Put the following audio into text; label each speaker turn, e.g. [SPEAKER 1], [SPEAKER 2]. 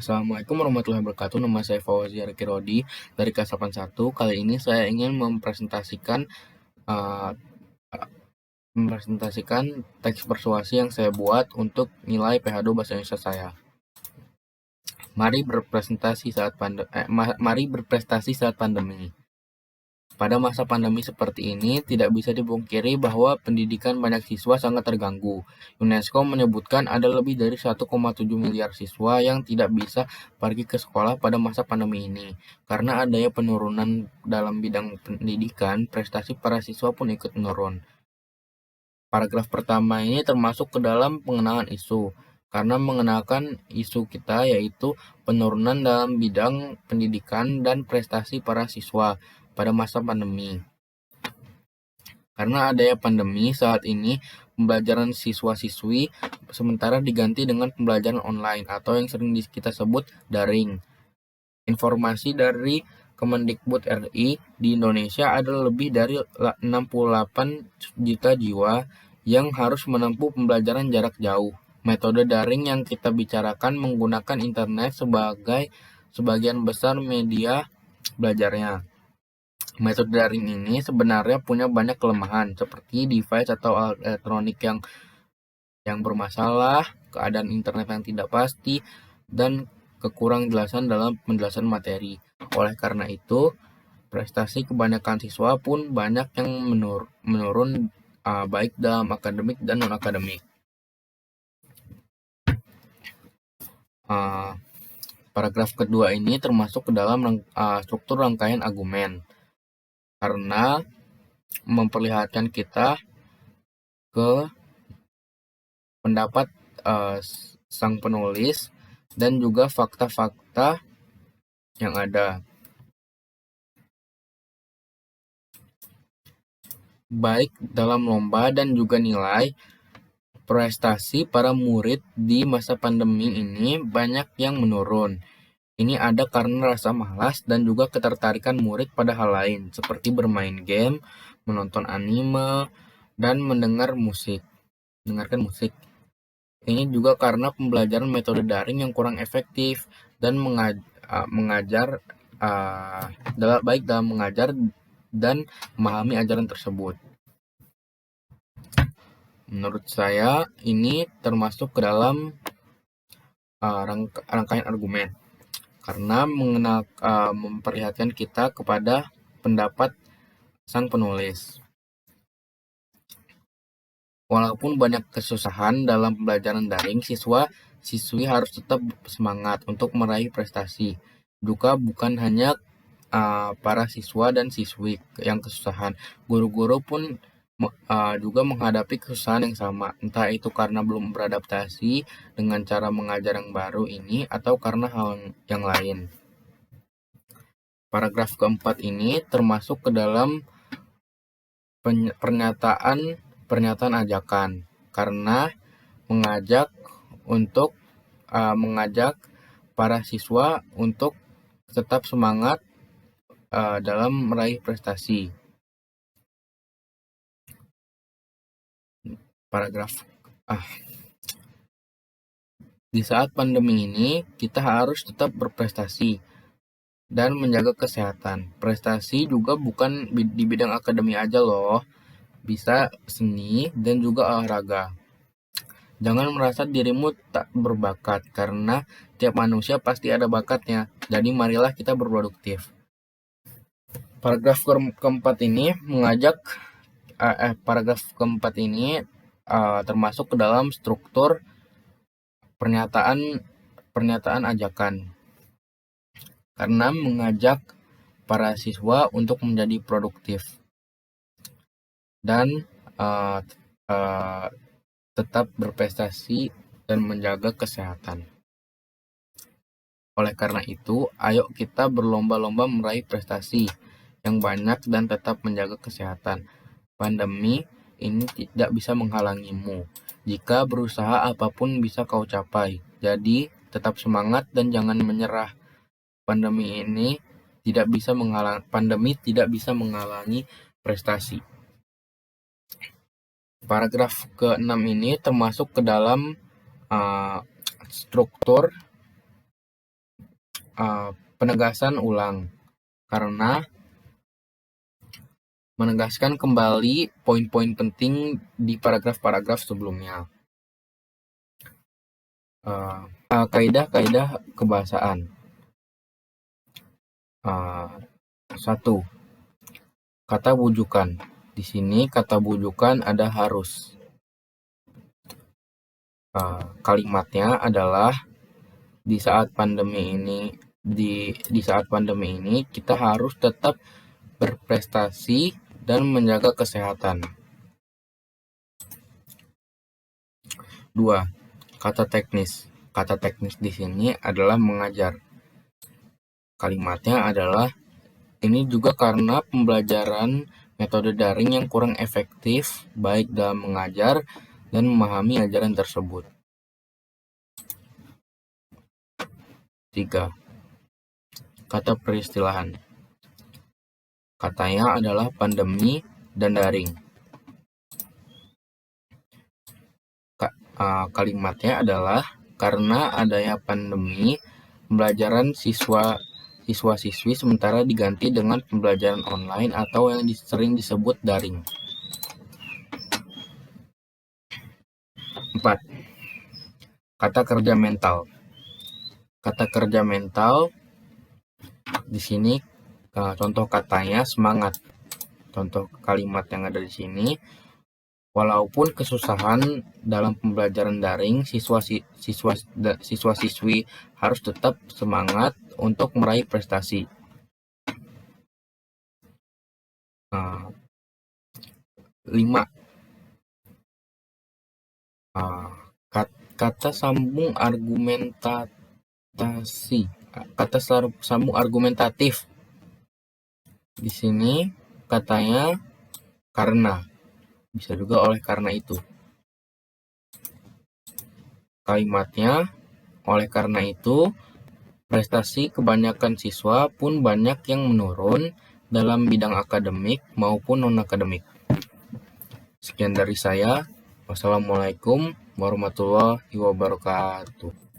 [SPEAKER 1] Assalamualaikum warahmatullahi wabarakatuh. Nama saya Fauzia Kirodi dari kelas 81. Kali ini saya ingin uh, mempresentasikan teks persuasi yang saya buat untuk nilai PH2 Bahasa Indonesia saya. Mari berprestasi saat pandemi. Pada masa pandemi seperti ini, tidak bisa dipungkiri bahwa pendidikan banyak siswa sangat terganggu. UNESCO menyebutkan ada lebih dari 1,7 miliar siswa yang tidak bisa pergi ke sekolah pada masa pandemi ini. Karena adanya penurunan dalam bidang pendidikan, prestasi para siswa pun ikut menurun. Paragraf pertama ini termasuk ke dalam pengenalan isu, karena mengenalkan isu kita yaitu penurunan dalam bidang pendidikan dan prestasi para siswa pada masa pandemi. Karena adanya pandemi saat ini, pembelajaran siswa-siswi sementara diganti dengan pembelajaran online atau yang sering kita sebut daring. Informasi dari Kemendikbud RI di Indonesia ada lebih dari 68 juta jiwa yang harus menempuh pembelajaran jarak jauh. Metode daring yang kita bicarakan menggunakan internet sebagai sebagian besar media belajarnya. Metode daring ini sebenarnya punya banyak kelemahan seperti device atau alat elektronik yang bermasalah, keadaan internet yang tidak pasti, dan kekurang jelasan dalam penjelasan materi. Oleh karena itu, prestasi kebanyakan siswa pun banyak yang menurun baik dalam akademik dan non-akademik. Paragraf kedua ini termasuk ke dalam struktur rangkaian argumen karena memperlihatkan kita ke pendapat sang penulis dan juga fakta-fakta yang ada. Baik dalam lomba dan juga nilai, prestasi para murid di masa pandemi ini banyak yang menurun. Ini ada karena rasa malas dan juga ketertarikan murid pada hal lain, seperti bermain game, menonton anime, dan mendengarkan musik. Ini juga karena pembelajaran metode daring yang kurang efektif dan baik dalam mengajar dan memahami ajaran tersebut. Menurut saya ini termasuk ke dalam rangkaian argumen karena memperlihatkan kita kepada pendapat sang penulis. Walaupun banyak kesusahan dalam pembelajaran daring, siswa-siswi harus tetap semangat untuk meraih prestasi. Juga bukan hanya para siswa dan siswi yang kesusahan, guru-guru pun juga menghadapi kesusahan yang sama, entah itu karena belum beradaptasi dengan cara mengajar yang baru ini atau karena hal yang lain. Paragraf keempat ini termasuk ke dalam pernyataan ajakan karena mengajak para siswa untuk tetap semangat dalam meraih prestasi. Di saat pandemi ini kita harus tetap berprestasi dan menjaga kesehatan. Prestasi juga bukan di bidang akademi aja loh, bisa seni dan juga olahraga. Jangan merasa dirimu tak berbakat, karena tiap manusia pasti ada bakatnya. Jadi marilah kita berproduktif. Paragraf keempat ini termasuk ke dalam struktur pernyataan ajakan karena mengajak para siswa untuk menjadi produktif dan tetap berprestasi dan menjaga kesehatan. Oleh karena itu, ayo kita berlomba-lomba meraih prestasi yang banyak dan tetap menjaga kesehatan. Pandemi ini tidak bisa menghalangimu. Jika berusaha, apapun bisa kau capai. Jadi, tetap semangat dan jangan menyerah. Pandemi tidak bisa menghalangi prestasi. Paragraf ke-6 ini termasuk ke dalam struktur penegasan ulang, karena menegaskan kembali poin-poin penting di paragraf-paragraf sebelumnya. Kaidah-kaidah kebahasaan. 1. Kata bujukan. Di sini kata bujukan ada harus. Kalimatnya adalah di saat pandemi ini kita harus tetap berprestasi dan menjaga kesehatan. 2. Kata teknis. Kata teknis di sini adalah mengajar. Kalimatnya adalah ini juga karena pembelajaran metode daring yang kurang efektif baik dalam mengajar dan memahami ajaran tersebut. 3. Kata peristilahan. Katanya adalah pandemi dan daring. Kalimatnya adalah karena adanya pandemi, pembelajaran siswa-siswi sementara diganti dengan pembelajaran online atau yang sering disebut daring. 4. Kata kerja mental. Kata kerja mental di sini contoh katanya semangat. Contoh kalimat yang ada di sini, walaupun kesusahan dalam pembelajaran daring, siswa-siswi harus tetap semangat untuk meraih prestasi. 5. Kata sambung argumentasi. Kata sambung argumentatif. Di sini katanya karena, bisa juga oleh karena itu. Kalimatnya, oleh karena itu, prestasi kebanyakan siswa pun banyak yang menurun dalam bidang akademik maupun non-akademik. Sekian dari saya. Wassalamualaikum warahmatullahi wabarakatuh.